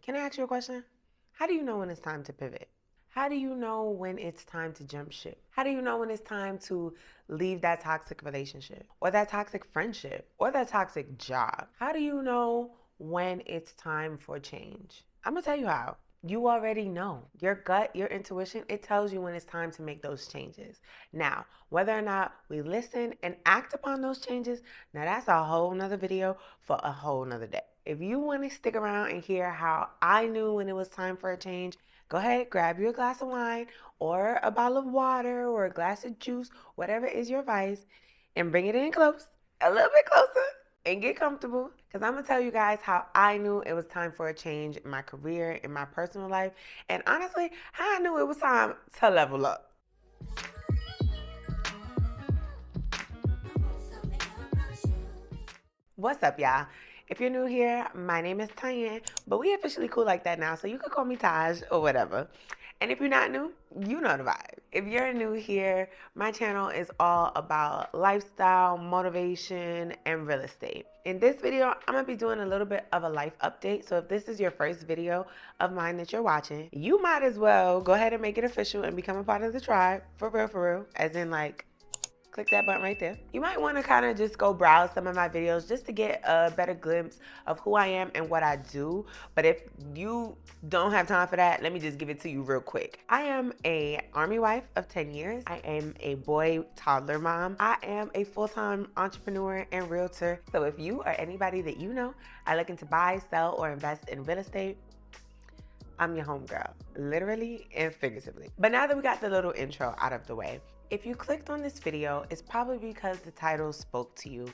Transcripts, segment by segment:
Can I ask you a question? How do you know when it's time to pivot? How do you know when it's time to jump ship? How do you know when it's time to leave that toxic relationship or that toxic friendship or that toxic job? How do you know when it's time for change? I'm gonna tell you how. You already know. Your gut, your intuition, it tells you when it's time to make those changes. Now, whether or not we listen and act upon those changes, now that's a whole nother video for a whole nother day. If you want to stick around and hear how I knew when it was time for a change, go ahead, grab you a glass of wine or a bottle of water or a glass of juice, whatever is your vice, and bring it in close, a little bit closer, and get comfortable. Because I'm going to tell you guys how I knew it was time for a change in my career, in my personal life, and honestly, how I knew it was time to level up. What's up, y'all? If you're new here, my name is Tyanne, but we officially cool like that now, so you can call me Taj or whatever. And if you're not new, you know the vibe. If you're new here, my channel is all about lifestyle, motivation, and real estate. In this video, I'm gonna be doing a little bit of a life update. So if this is your first video of mine that you're watching, you might as well go ahead and make it official and become a part of the tribe. For real. As in, like, click that button right there. You might want to kind of just go browse some of my videos just to get a better glimpse of who I am and what I do. But if you don't have time for that, let me just give it to you real quick. I am a Army wife of 10 years. I am a boy toddler mom. I am a full-time entrepreneur and realtor. So if you or anybody that you know are looking to buy, sell, or invest in real estate, I'm your homegirl, literally and figuratively. But now that we got the little intro out of the way, if you clicked on this video, it's probably because the title spoke to you.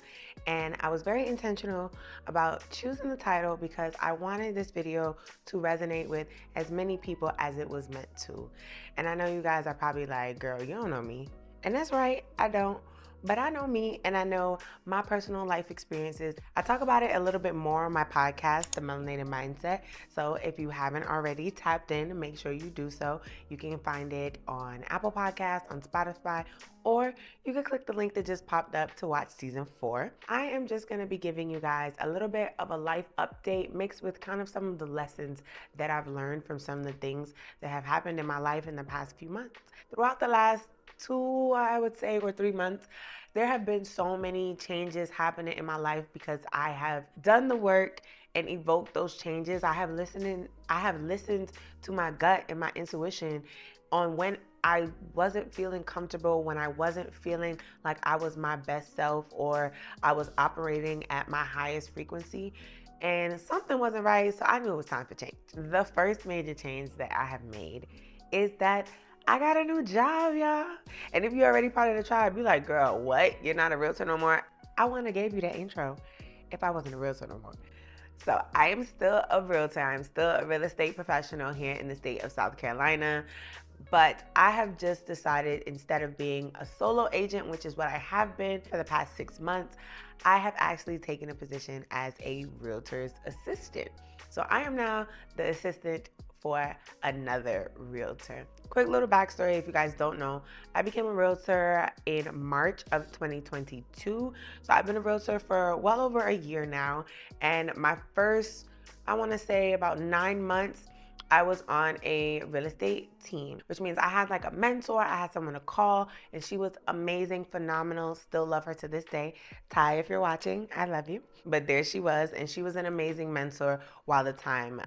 And I was very intentional about choosing the title because I wanted this video to resonate with as many people as it was meant to. And I know you guys are probably like, girl, you don't know me. And that's right, I don't. But I know me and I know my personal life experiences. I talk about it a little bit more on my podcast, The Melanated Mindset. So if you haven't already tapped in, make sure you do so. You can find it on Apple Podcasts, on Spotify, or you can click the link that just popped up to watch season 4. I am just going to be giving you guys a little bit of a life update mixed with kind of some of the lessons that I've learned from some of the things that have happened in my life in the past few months. Throughout the last 2, I would say, or 3 months, there have been so many changes happening in my life because I have done the work and evoked those changes. I have listened to my gut and my intuition on when I wasn't feeling comfortable, when I wasn't feeling like I was my best self or I was operating at my highest frequency. And something wasn't right, so I knew it was time for change. The first major change that I have made is that I got a new job, y'all. And if you're already part of the tribe, you're like, girl, what? You're not a realtor no more? I wouldn't have gave you that intro if I wasn't a realtor no more. So I am still a realtor. I'm still a real estate professional here in the state of South Carolina. But I have just decided, instead of being a solo agent, which is what I have been for the past 6 months, I have actually taken a position as a realtor's assistant. So I am now the assistant for another realtor. Quick little backstory, if you guys don't know, I became a realtor in March of 2022. So I've been a realtor for well over a year now. And my first, I want to say about 9 months, I was on a real estate team, which means I had like a mentor, I had someone to call, and she was amazing, phenomenal, still love her to this day. Ty, if you're watching, I love you. But there she was, and she was an amazing mentor while the time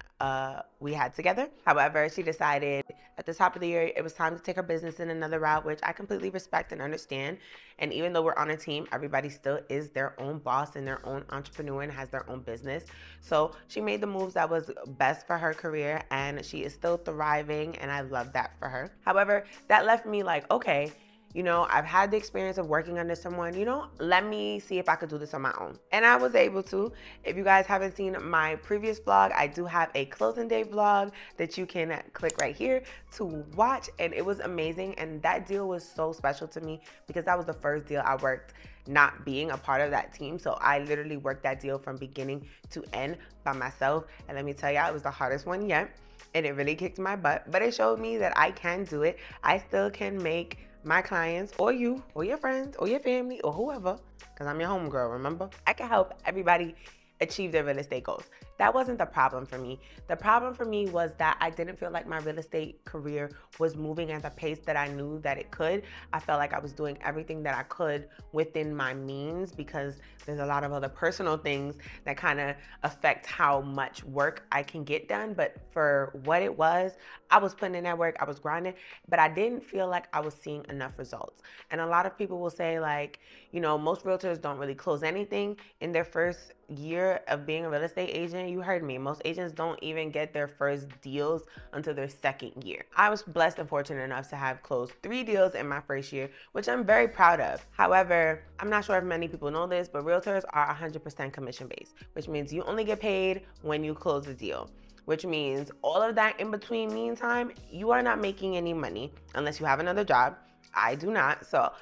we had together. However, she decided at the top of the year, it was time to take her business in another route, which I completely respect and understand. And even though we're on a team, everybody still is their own boss and their own entrepreneur and has their own business. So she made the moves that was best for her career, and she is still thriving, and I love that for her. However, that left me like, okay, you know, I've had the experience of working under someone, you know, let me see if I could do this on my own. And I was able to. If you guys haven't seen my previous vlog, I do have a closing day vlog that you can click right here to watch. And it was amazing. And that deal was so special to me because that was the first deal I worked not being a part of that team. So I literally worked that deal from beginning to end by myself. And let me tell y'all, it was the hardest one yet. And it really kicked my butt. But it showed me that I can do it. I still can make my clients, or you, or your friends, or your family, or whoever, because I'm your homegirl, remember? I can help everybody achieve their real estate goals. That wasn't the problem for me. The problem for me was that I didn't feel like my real estate career was moving at the pace that I knew that it could. I felt like I was doing everything that I could within my means, because there's a lot of other personal things that kind of affect how much work I can get done. But for what it was, I was putting in that work, I was grinding, but I didn't feel like I was seeing enough results. And a lot of people will say, like, most realtors don't really close anything in their first year of being a real estate agent. You heard me. Most agents don't even get their first deals until their second year. I was blessed and fortunate enough to have closed 3 deals in my first year, which I'm very proud of. However, I'm not sure if many people know this, but realtors are 100% commission based, which means you only get paid when you close the deal. Which means all of that in between meantime, you are not making any money unless you have another job. I do not, so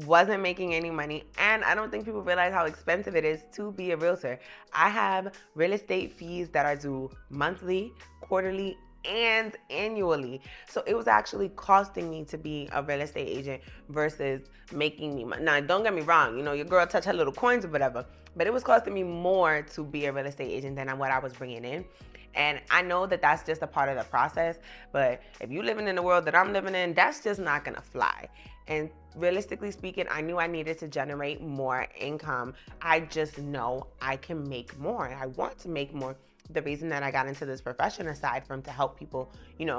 wasn't making any money. And I don't think people realize how expensive it is to be a realtor. I have real estate fees that are due monthly, quarterly, and annually. So it was actually costing me to be a real estate agent versus making me money. Now, don't get me wrong, your girl touched her little coins or whatever, but it was costing me more to be a real estate agent than what I was bringing in. And I know that that's just a part of the process, but if you're living in the world that I'm living in, that's just not gonna fly. And realistically speaking, I knew I needed to generate more income. I just know I can make more. I want to make more. The reason that I got into this profession, aside from to help people,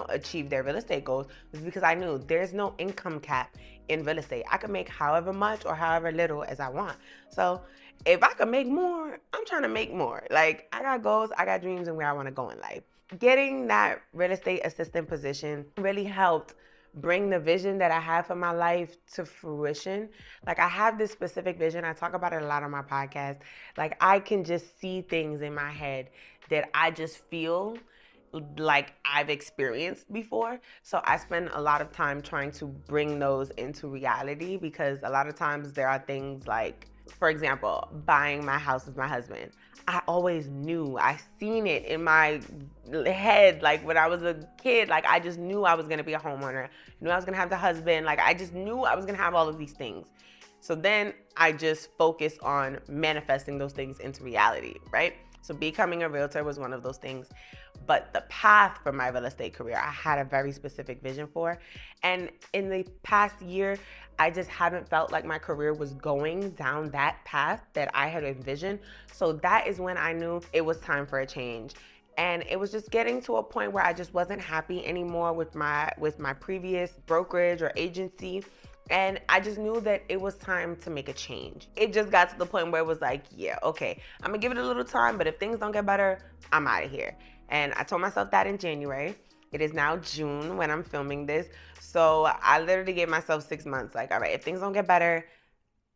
achieve their real estate goals, was because I knew there's no income cap in real estate. I can make however much or however little as I want. So if I can make more, I'm trying to make more. Like, I got goals, I got dreams, and where I want to go in life. Getting that real estate assistant position really helped bring the vision that I have for my life to fruition. Like, I have this specific vision. I talk about it a lot on my podcast. Like, I can just see things in my head that I just feel like I've experienced before. So I spend a lot of time trying to bring those into reality, because a lot of times there are things like, for example, buying my house with my husband. I always knew, I seen it in my head, like when I was a kid, like I just knew I was gonna be a homeowner, knew I was gonna have the husband, like I just knew I was gonna have all of these things. So then I just focus on manifesting those things into reality, right? So becoming a realtor was one of those things. But the path for my real estate career, I had a very specific vision for. And in the past year, I just haven't felt like my career was going down that path that I had envisioned. So that is when I knew it was time for a change. And it was just getting to a point where I just wasn't happy anymore with my previous brokerage or agency. And I just knew that it was time to make a change. It just got to the point where it was like, yeah, okay, I'm gonna give it a little time, but if things don't get better, I'm out of here. And I told myself that in January. It is now June when I'm filming this. So I literally gave myself 6 months. Like, all right, if things don't get better,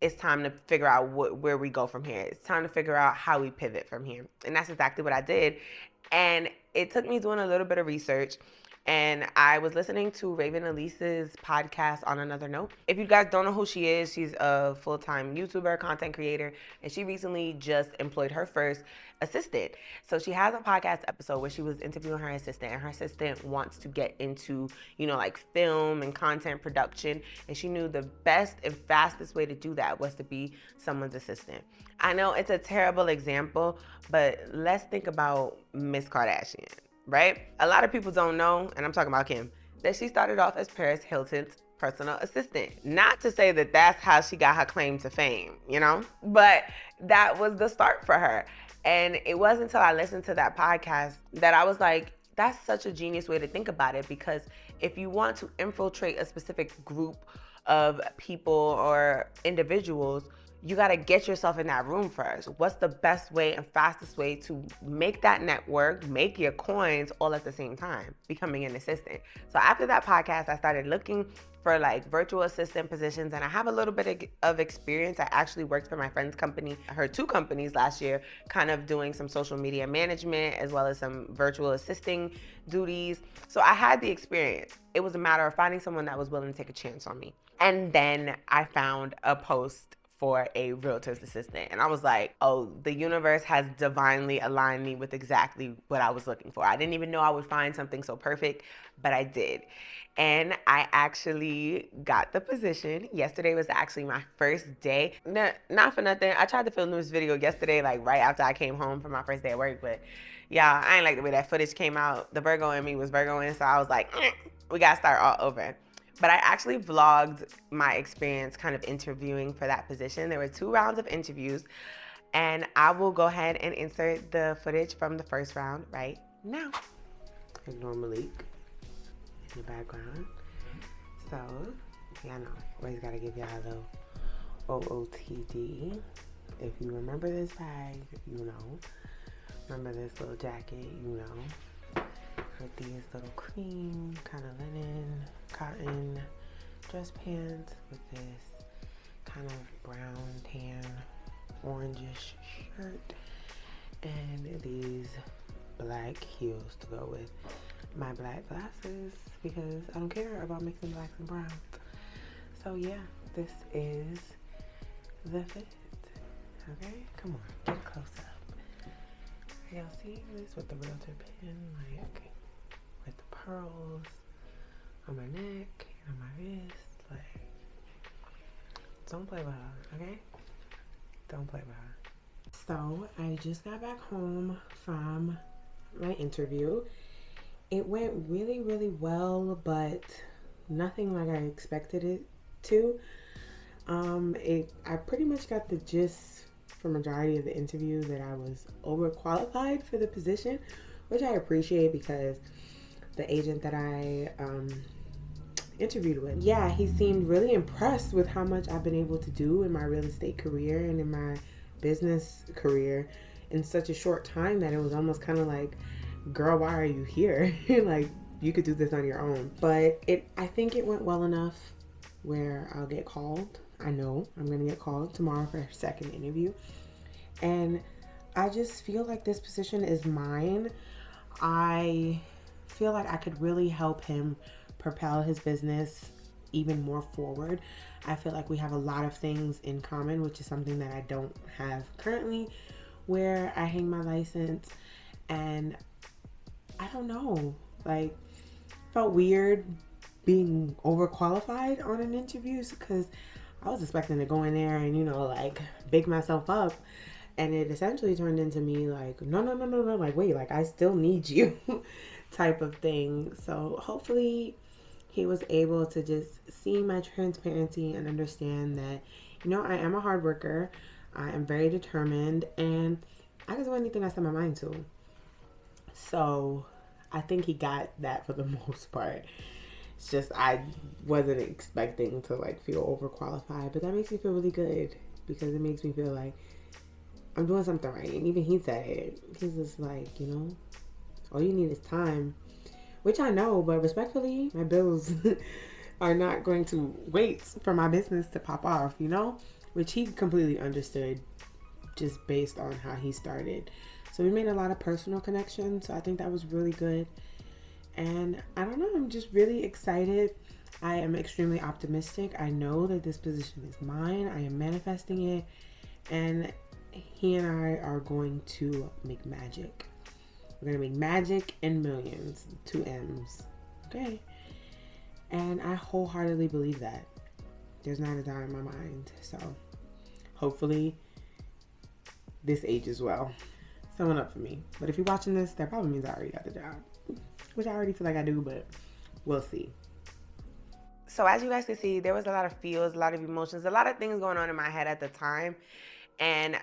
it's time to figure out where we go from here. It's time to figure out how we pivot from here. And that's exactly what I did. And it took me doing a little bit of research. And I was listening to Raven Elise's podcast, On Another Note. If you guys don't know who she is, she's a full-time YouTuber, content creator, and she recently just employed her first assistant. So she has a podcast episode where she was interviewing her assistant, and her assistant wants to get into, like film and content production. And she knew the best and fastest way to do that was to be someone's assistant. I know it's a terrible example, but let's think about Miss Kardashian. Right? A lot of people don't know, and I'm talking about Kim, that she started off as Paris Hilton's personal assistant. Not to say that that's how she got her claim to fame, but that was the start for her. And it wasn't until I listened to that podcast that I was like, that's such a genius way to think about it, because if you want to infiltrate a specific group of people or individuals, you got to get yourself in that room first. What's the best way and fastest way to make that network, make your coins all at the same time? Becoming an assistant. So after that podcast, I started looking for like virtual assistant positions, and I have a little bit of experience. I actually worked for my friend's company, her 2 companies last year, kind of doing some social media management as well as some virtual assisting duties. So I had the experience. It was a matter of finding someone that was willing to take a chance on me. And then I found a post for a realtor's assistant. And I was like, oh, the universe has divinely aligned me with exactly what I was looking for. I didn't even know I would find something so perfect, but I did. And I actually got the position. Yesterday was actually my first day. Not for nothing. I tried to film this video yesterday, like right after I came home from my first day at work, but Yeah, I ain't like the way that footage came out. The Virgo in me was Virgoing, so I was like, we gotta start all over. But I actually vlogged my experience kind of interviewing for that position. There were 2 rounds of interviews, and I will go ahead and insert the footage from the first round right now. Ignore Malik in the background. So, yeah, I know. Always gotta give y'all a little OOTD. If you remember this bag, you know. Remember this little jacket, you know. With these little cream, kind of linen, cotton dress pants with this kind of brown, tan, orangish shirt. And these black heels to go with my black glasses because I don't care about mixing blacks and browns. So yeah, this is the fit. Okay, come on, get close up. Y'all see this with the realtor pin, like with the pearls on my neck and on my wrist. Like, don't play with her, okay? Don't play with her. So I just got back home from my interview. It went really, really well, but nothing like I expected it to. I pretty much got the gist for majority of the interview that I was overqualified for the position, which I appreciate because the agent that I interviewed with, yeah, he seemed really impressed with how much I've been able to do in my real estate career and in my business career in such a short time that it was almost kind of like, girl, why are you here? Like, you could do this on your own. But I think it went well enough where I'll get called. I know I'm gonna get called tomorrow for a second interview, and I just feel like this position is mine. I feel like I could really help him propel his business even more forward. I feel like we have a lot of things in common, which is something that I don't have currently, where I hang my license, and I don't know, like, felt weird being overqualified on an interview because I was expecting to go in there and, you know, like, big myself up, and it essentially turned into me like, no, like, wait, like, I still need you type of thing. So hopefully he was able to just see my transparency and understand that, you know, I am a hard worker, I am very determined, and I can do anything I set my mind to. So I think he got that for the most part. It's just I wasn't expecting to like feel overqualified, but that makes me feel really good because it makes me feel like I'm doing something right. And even he said it. He's just like, you know, all you need is time, which I know, but respectfully, my bills are not going to wait for my business to pop off, you know, which he completely understood just based on how he started. So we made a lot of personal connections. So I think that was really good. And I don't know, I'm just really excited. I am extremely optimistic. I know that this position is mine. I am manifesting it. And he and I are going to make magic. We're going to make magic and millions. 2 M's. Okay. And I wholeheartedly believe that. There's not a doubt in my mind. So hopefully this ages well. Sewing up for me. But if you're watching this, that probably means I already got the job. Which I already feel like I do, but we'll see. So as you guys can see, there was a lot of feels, a lot of emotions, a lot of things going on in my head at the time. And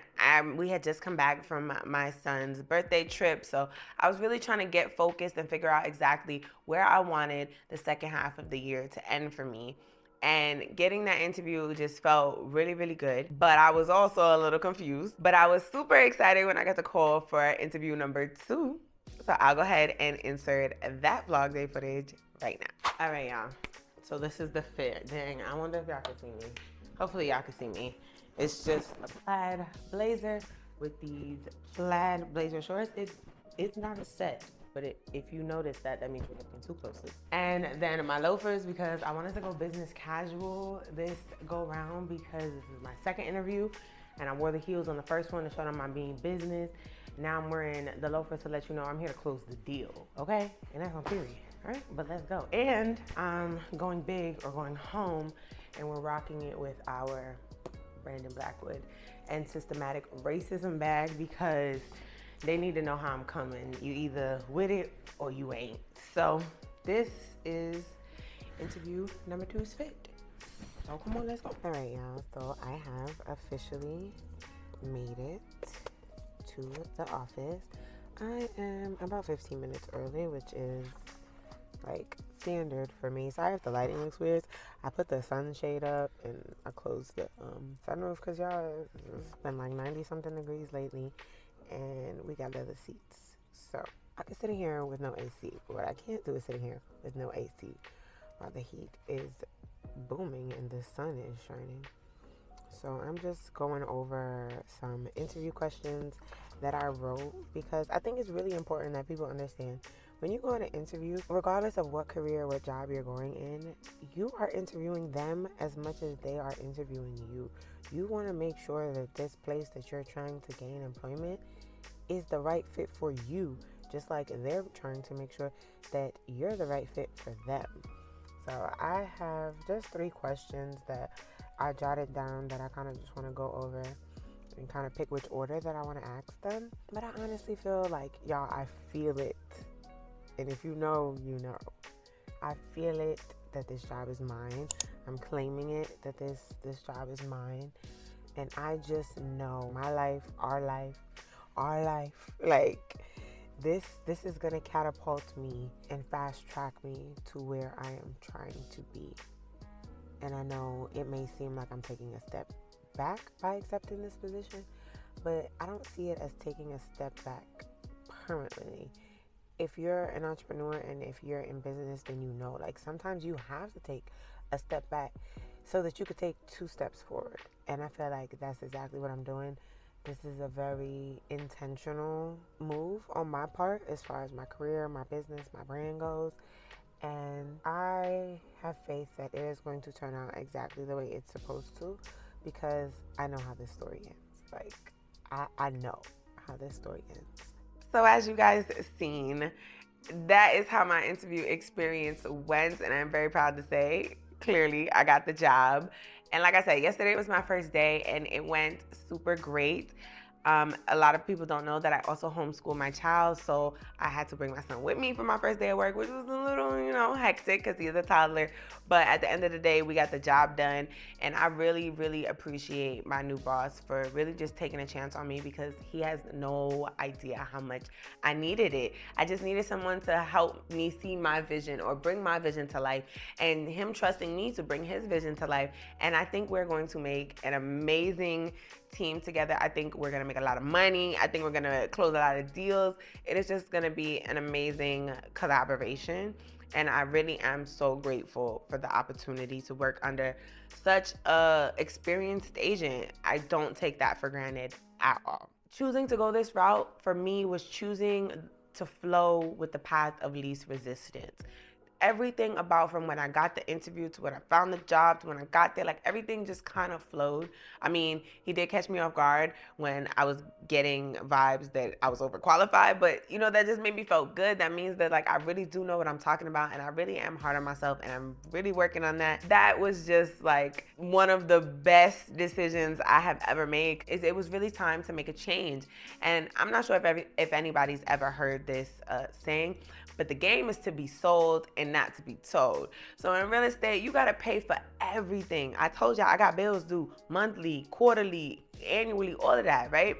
we had just come back from my son's birthday trip. So I was really trying to get focused and figure out exactly where I wanted the second half of the year to end for me. And getting that interview just felt really, really good. But I was also a little confused. But I was super excited when I got the call for interview number 2. So I'll go ahead and insert that vlog day footage right now. All right, y'all. So this is the fit. Dang, I wonder if y'all can see me. Hopefully y'all can see me. It's just a plaid blazer with these plaid blazer shorts. It's not a set, but if you notice that means you're looking too closely. And then my loafers because I wanted to go business casual this go round because this is my second interview and I wore the heels on the first one to show them I'm being business. Now I'm wearing the loafers to let you know I'm here to close the deal, okay? And that's on period, all right? But let's go. And I'm going big or going home, and we're rocking it with our Brandon Blackwood and systematic racism bag because they need to know how I'm coming. You either with it or you ain't. So this is interview number 2 is fit. So come on, let's go. All right, y'all. So I have officially made it to the office. I am about 15 minutes early, which is like standard for me. Sorry if the lighting looks weird. I put the sunshade up and I closed the sunroof because y'all, it's been like 90 something degrees lately and we got leather seats. So I can sit in here with no AC, but what I can't do is sit in here with no AC while the heat is booming and the sun is shining. So I'm just going over some interview questions that I wrote because I think it's really important that people understand when you go on an interview, regardless of what career, what job you're going in, you are interviewing them as much as they are interviewing you. You want to make sure that this place that you're trying to gain employment is the right fit for you, just like they're trying to make sure that you're the right fit for them. So I have just 3 questions that I jotted down that I kind of just want to go over and kind of pick which order that I want to ask them. But I honestly feel like, y'all, I feel it. And if you know, you know. I feel it that this job is mine. I'm claiming it that this job is mine. And I just know my life, our life, like this is going to catapult me and fast track me to where I am trying to be. And I know it may seem like I'm taking a step back by accepting this position, but I don't see it as taking a step back permanently. If you're an entrepreneur and if you're in business, then you know, like sometimes you have to take a step back so that you could take 2 steps forward. And I feel like that's exactly what I'm doing. This is a very intentional move on my part as far as my career, my business, my brand goes. And I have faith that it is going to turn out exactly the way it's supposed to because I know how this story ends. Like, I know how this story ends. So as you guys seen, that is how my interview experience went, and I'm very proud to say, clearly, I got the job. And like I said, yesterday was my first day, and it went super great. A lot of people don't know that I also homeschool my child, so I had to bring my son with me for my first day of work, which was a little, hectic because he's a toddler. But at the end of the day, we got the job done, and I really, really appreciate my new boss for really just taking a chance on me because he has no idea how much I needed it. I just needed someone to help me see my vision or bring my vision to life, and him trusting me to bring his vision to life. And I think we're going to make an amazing team together. I think we're gonna make a lot of money. I think we're gonna close a lot of deals. It is just gonna be an amazing collaboration. And I really am so grateful for the opportunity to work under such a experienced agent. I don't take that for granted at all. Choosing to go this route for me was choosing to flow with the path of least resistance. Everything about from when I got the interview to when I found the job to when I got there, like everything just kind of flowed. I mean, he did catch me off guard when I was getting vibes that I was overqualified, but that just made me feel good. That means that like I really do know what I'm talking about and I really am hard on myself and I'm really working on that. That was just like one of the best decisions I have ever made. It was really time to make a change. And I'm not sure if anybody's ever heard this saying, but the game is to be sold and not to be told. So in real estate, you gotta pay for everything. I told y'all I got bills due monthly, quarterly, annually, all of that, right?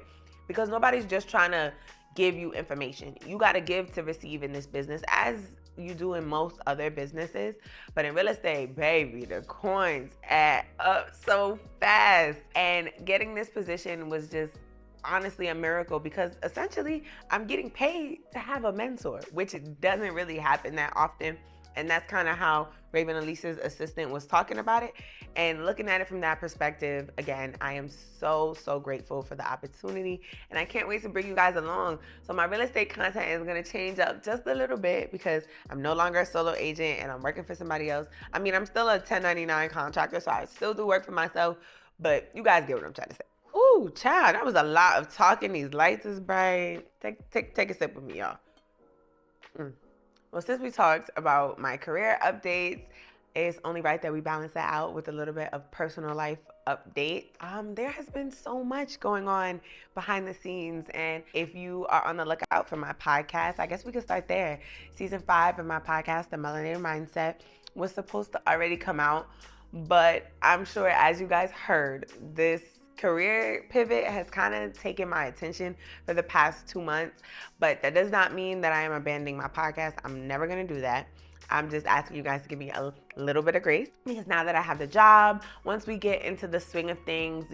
Because nobody's just trying to give you information. You gotta give to receive in this business, as you do in most other businesses. But in real estate, baby, the coins add up so fast. And getting this position was just honestly a miracle because essentially I'm getting paid to have a mentor, which doesn't really happen that often. And that's kind of how Raven Elise's assistant was talking about it. And looking at it from that perspective, again, I am so, so grateful for the opportunity. And I can't wait to bring you guys along. So my real estate content is going to change up just a little bit because I'm no longer a solo agent and I'm working for somebody else. I mean, I'm still a 1099 contractor, so I still do work for myself. But you guys get what I'm trying to say. Ooh, child, that was a lot of talking. These lights is bright. Take a sip with me, y'all. Well, since we talked about my career updates, it's only right that we balance that out with a little bit of personal life update. There has been so much going on behind the scenes, and if you are on the lookout for my podcast, I guess we could start there. Season 5 of my podcast, The Melanated Mindset, was supposed to already come out, but I'm sure, as you guys heard, this career pivot has kind of taken my attention for the past 2 months, but that does not mean that I am abandoning my podcast. I'm never going to do that. I'm just asking you guys to give me a little bit of grace, because now that I have the job, once we get into the swing of things,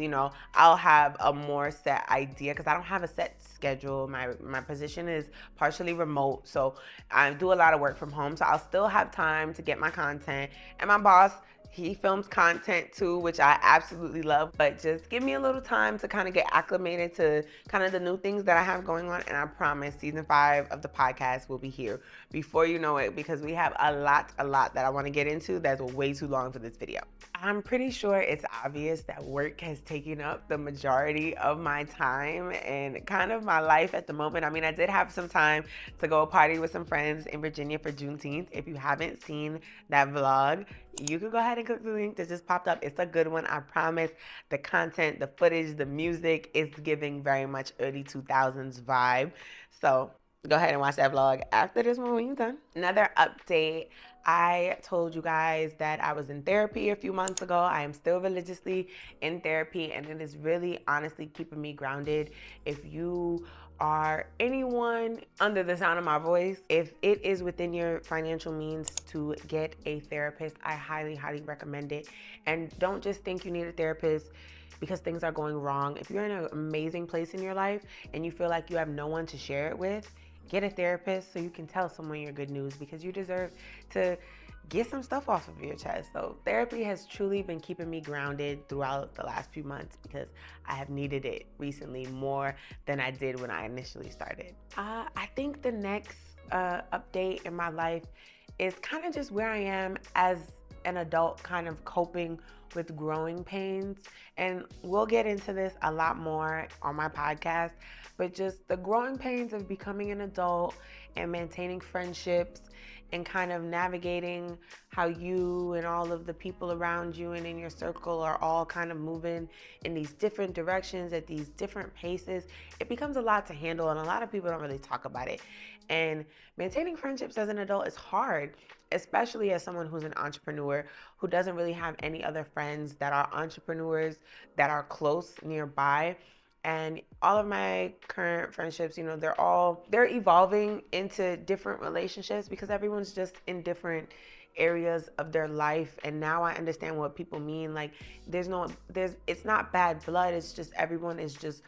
I'll have a more set idea, because I don't have a set schedule. My position is partially remote, so I do a lot of work from home, so I'll still have time to get my content. And my boss, he films content too, which I absolutely love, but just give me a little time to kind of get acclimated to kind of the new things that I have going on. And I promise season 5 of the podcast will be here before you know it, because we have a lot that I want to get into that's way too long for this video. I'm pretty sure it's obvious that work has taken up the majority of my time and kind of my life at the moment. I mean, I did have some time to go party with some friends in Virginia for Juneteenth. If you haven't seen that vlog, you can go ahead and click the link that just popped up. It's a good one, I promise. The content, the footage, the music is giving very much early 2000s vibe. So go ahead and watch that vlog after this one when you're done. Another update. I told you guys that I was in therapy a few months ago. I am still religiously in therapy, and it is really honestly keeping me grounded. If you are anyone under the sound of my voice, if it is within your financial means to get a therapist, I highly recommend it. And don't just think you need a therapist because things are going wrong. If you're in an amazing place in your life and you feel like you have no one to share it with, get a therapist so you can tell someone your good news, because you deserve to get some stuff off of your chest. So therapy has truly been keeping me grounded throughout the last few months, because I have needed it recently more than I did when I initially started. I think the next update in my life is kind of just where I am as an adult, kind of coping with growing pains. And we'll get into this a lot more on my podcast, but just the growing pains of becoming an adult and maintaining friendships and kind of navigating how you and all of the people around you and in your circle are all kind of moving in these different directions at these different paces. It becomes a lot to handle, and a lot of people don't really talk about it. And maintaining friendships as an adult is hard, especially as someone who's an entrepreneur who doesn't really have any other friends that are entrepreneurs that are close nearby. And all of my current friendships, they're evolving into different relationships because everyone's just in different areas of their life. And now I understand what people mean. Like, it's not bad blood. It's just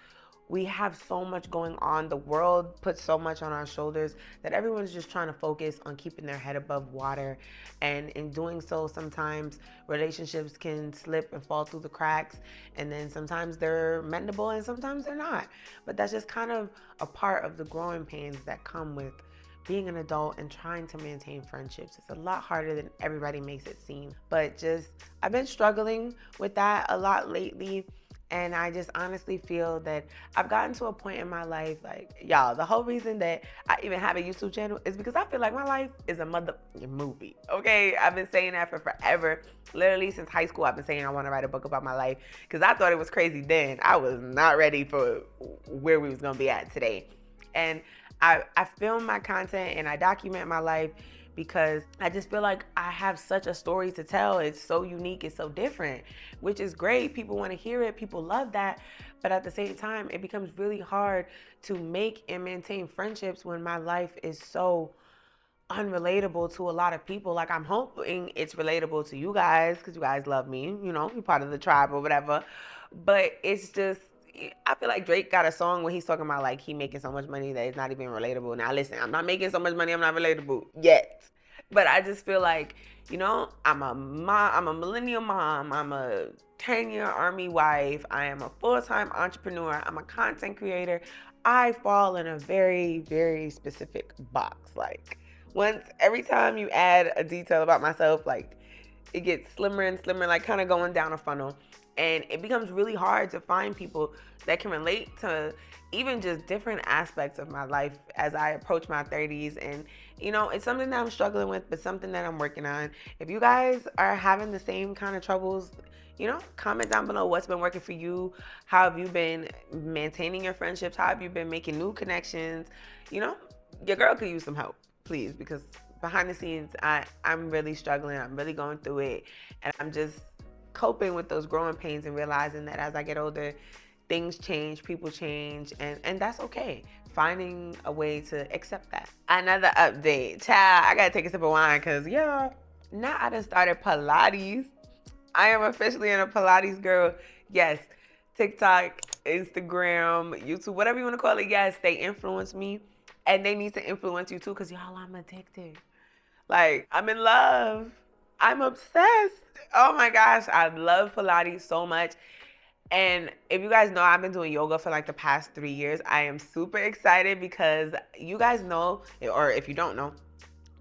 we have so much going on. The world puts so much on our shoulders that everyone's just trying to focus on keeping their head above water. And in doing so, sometimes relationships can slip and fall through the cracks. And then sometimes they're mendable and sometimes they're not. But that's just kind of a part of the growing pains that come with being an adult and trying to maintain friendships. It's a lot harder than everybody makes it seem. But I've been struggling with that a lot lately. And I just honestly feel that I've gotten to a point in my life, like, y'all, the whole reason that I even have a YouTube channel is because I feel like my life is a motherfucking movie, okay? I've been saying that for forever. Literally since high school, I've been saying I want to write a book about my life, because I thought it was crazy then. I was not ready for where we was going to be at today. And I film my content and I document my life because I just feel like I have such a story to tell. It's so unique, it's so different, which is great. People want to hear it, people love that. But at the same time, it becomes really hard to make and maintain friendships when my life is so unrelatable to a lot of people. Like, I'm hoping it's relatable to you guys because you guys love me, you're part of the tribe or whatever. But it's just, I feel like Drake got a song where he's talking about like he making so much money that it's not even relatable. Now listen, I'm not making so much money, I'm not relatable yet. But I just feel like, I'm a mom, I'm a millennial mom, I'm a 10-year Army wife, I am a full-time entrepreneur, I'm a content creator. I fall in a very, very specific box. Like, every time you add a detail about myself, like, it gets slimmer and slimmer, like kind of going down a funnel. And it becomes really hard to find people that can relate to even just different aspects of my life as I approach my 30s. And, you know, it's something that I'm struggling with, but something that I'm working on. If you guys are having the same kind of troubles, you know, comment down below what's been working for you. How have you been maintaining your friendships? How have you been making new connections? You know, your girl could use some help, please, because behind the scenes, I'm really struggling. I'm really going through it. And I'm just coping with those growing pains and realizing that as I get older, things change, people change, and that's okay. Finding a way to accept that. Another update. Child, I gotta take a sip of wine because, yeah, now I done started Pilates. I am officially a Pilates girl. Yes, TikTok, Instagram, YouTube, whatever you want to call it. Yes, they influence me, and they need to influence you too, because y'all, I'm addicted. Like, I'm in love. I'm obsessed. Oh my gosh, I love Pilates so much. And if you guys know, I've been doing yoga for like the past 3 years. I am super excited because you guys know, or if you don't know,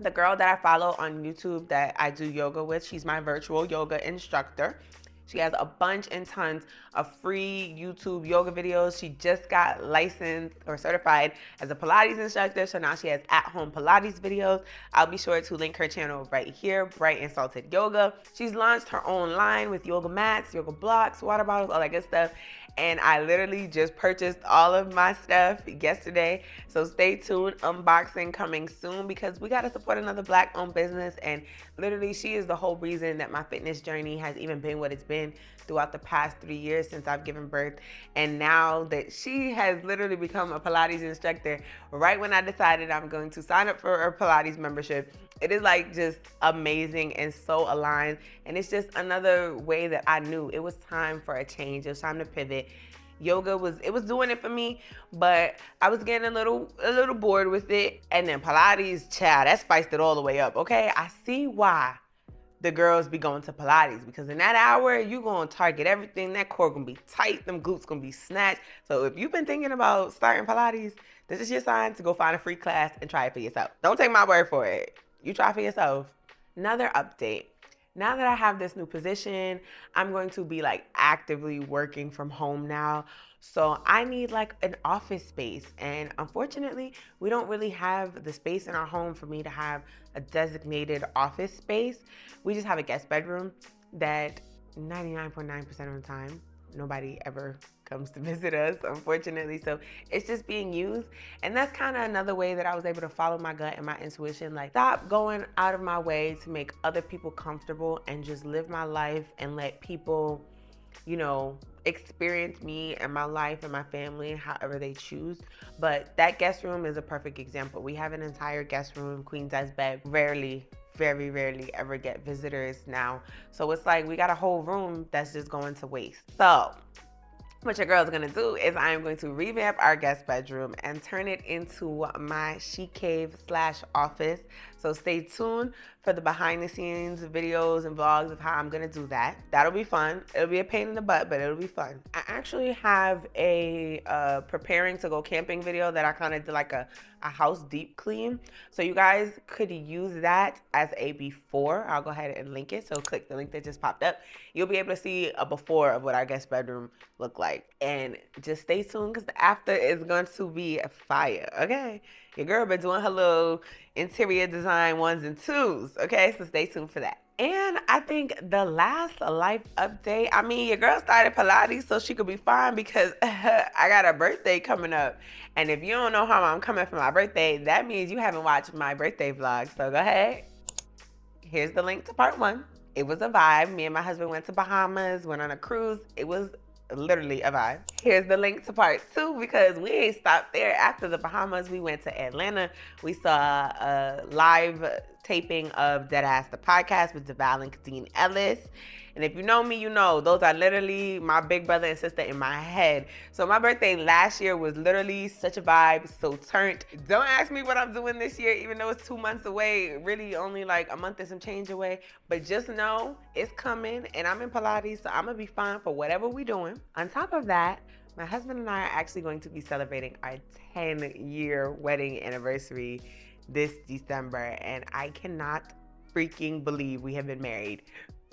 the girl that I follow on YouTube that I do yoga with, she's my virtual yoga instructor. She has a bunch and tons of free YouTube yoga videos. She just got licensed or certified as a Pilates instructor, so now she has at-home Pilates videos. I'll be sure to link her channel right here, Bright and Salted Yoga. She's launched her own line with yoga mats, yoga blocks, water bottles, all that good stuff. And I literally just purchased all of my stuff yesterday. So stay tuned, unboxing coming soon, because we gotta support another Black-owned business. And literally, she is the whole reason that my fitness journey has even been what it's been throughout the past 3 years since I've given birth. And now that she has literally become a Pilates instructor, right when I decided I'm going to sign up for her Pilates membership, it is like just amazing and so aligned. And it's just another way that I knew it was time for a change. It was time to pivot. Yoga was doing it for me, but I was getting a little bored with it. And then Pilates, child, that spiced it all the way up. Okay, I see why the girls be going to Pilates, because in that hour, you gonna target everything. That core gonna be tight, them glutes gonna be snatched. So if you've been thinking about starting Pilates, this is your sign to go find a free class and try it for yourself. Don't take my word for it. You try for yourself. Another update. Now that I have this new position, I'm going to be like actively working from home now. So I need like an office space. And unfortunately, we don't really have the space in our home for me to have a designated office space. We just have a guest bedroom that 99.9% of the time, nobody ever comes to visit us, unfortunately. So it's just being used. And that's kind of another way that I was able to follow my gut and my intuition. Like, stop going out of my way to make other people comfortable and just live my life and let people, you know, experience me and my life and my family however they choose. But that guest room is a perfect example. We have an entire guest room, queen size bed. Very rarely ever get visitors now. So it's like we got a whole room that's just going to waste. So what your girl's gonna do is I am going to revamp our guest bedroom and turn it into my she cave / office. So stay tuned for the behind the scenes videos and vlogs of how I'm gonna do that. That'll be fun. It'll be a pain in the butt, but it'll be fun. I actually have a preparing to go camping video that I kind of did like a house deep clean. So you guys could use that as a before. I'll go ahead and link it. So click the link that just popped up. You'll be able to see a before of what our guest bedroom looked like. And just stay tuned, because the after is going to be a fire, okay? Your girl been doing her little interior design 1s and 2s, okay? So stay tuned for that. And I think the last life update, I mean, your girl started Pilates so she could be fine, because I got a birthday coming up. And if you don't know how I'm coming for my birthday, that means you haven't watched my birthday vlog. So go ahead. Here's the link to part 1. It was a vibe. Me and my husband went to Bahamas, went on a cruise. It was literally a vibe. Here's the link to part 2, because we ain't stopped there. After the Bahamas, we went to Atlanta. We saw a live taping of Deadass the podcast with DeVal and Kadeen Ellis. And if you know me, you know those are literally my big brother and sister in my head. So my birthday last year was literally such a vibe, so turned. Don't ask me what I'm doing this year, even though it's 2 months away, really only like a month and some change away. But just know it's coming, and I'm in Pilates, so I'm gonna be fine for whatever we're doing. On top of that, my husband and I are actually going to be celebrating our 10-year wedding anniversary this December, and I cannot freaking believe we have been married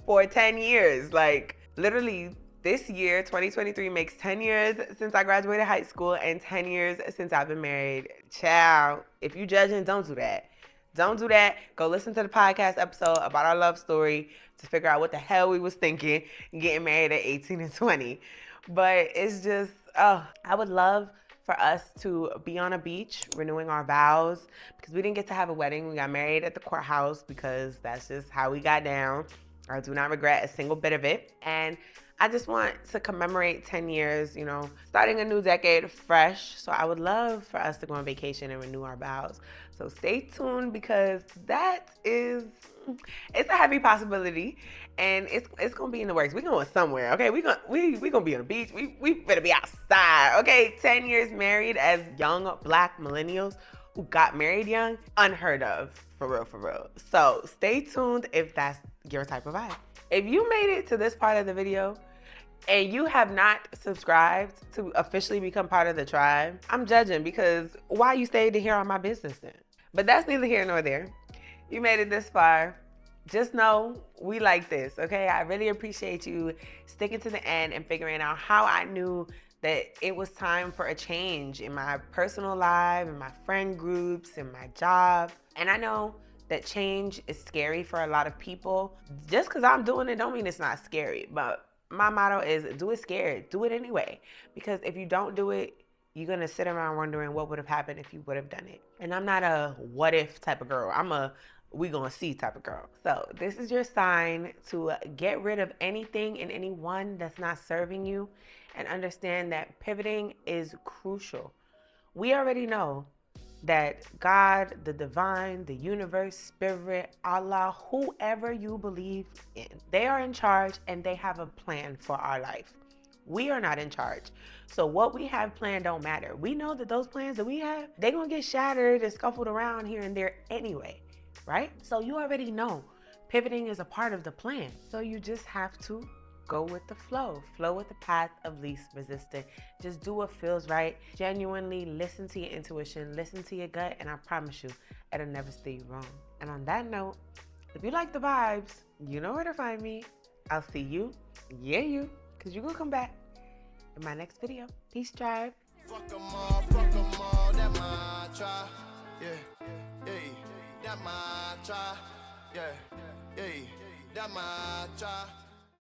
for 10 years. Like, literally, this year, 2023, makes 10 years since I graduated high school and 10 years since I've been married. Child, if you judging, don't do that. Don't do that. Go listen to the podcast episode about our love story to figure out what the hell we was thinking getting married at 18 and 20. But it's just, I would love for us to be on a beach renewing our vows, because we didn't get to have a wedding. We got married at the courthouse because that's just how we got down. I do not regret a single bit of it. And I just want to commemorate 10 years, you know, starting a new decade fresh. So I would love for us to go on vacation and renew our vows. So stay tuned, because it's a heavy possibility, and it's gonna be in the works. We're going somewhere, okay? We gonna be on the beach. We better be outside, okay? 10 years married as young Black millennials who got married young, unheard of, for real. So stay tuned if that's your type of vibe. If you made it to this part of the video and you have not subscribed to officially become part of the tribe, I'm judging, because why you stayed to hear all my business then? But that's neither here nor there. You made it this far. Just know we like this, okay? I really appreciate you sticking to the end and figuring out how I knew that it was time for a change in my personal life, in my friend groups, in my job. And I know that change is scary for a lot of people. Just because I'm doing it don't mean it's not scary. But my motto is do it scared. Do it anyway. Because if you don't do it, you're going to sit around wondering what would have happened if you would have done it. And I'm not a what if type of girl. I'm a we gonna see type of girl. So this is your sign to get rid of anything and anyone that's not serving you, and understand that pivoting is crucial. We already know that God, the divine, the universe, spirit, Allah, whoever you believe in, they are in charge and they have a plan for our life. We are not in charge. So what we have planned don't matter. We know that those plans that we have, they're gonna get shattered and scuffled around here and there anyway, right? So you already know pivoting is a part of the plan. So you just have to go with the flow with the path of least resistance. Just do what feels right. Genuinely listen to your intuition, listen to your gut, and I promise you, it'll never steer you wrong. And on that note, if you like the vibes, you know where to find me. I'll see you, because you're gonna come back in my next video. Peace, tribe. Fuck 'em all, that my tribe. Yeah, that my tribe. Yeah, that my tribe.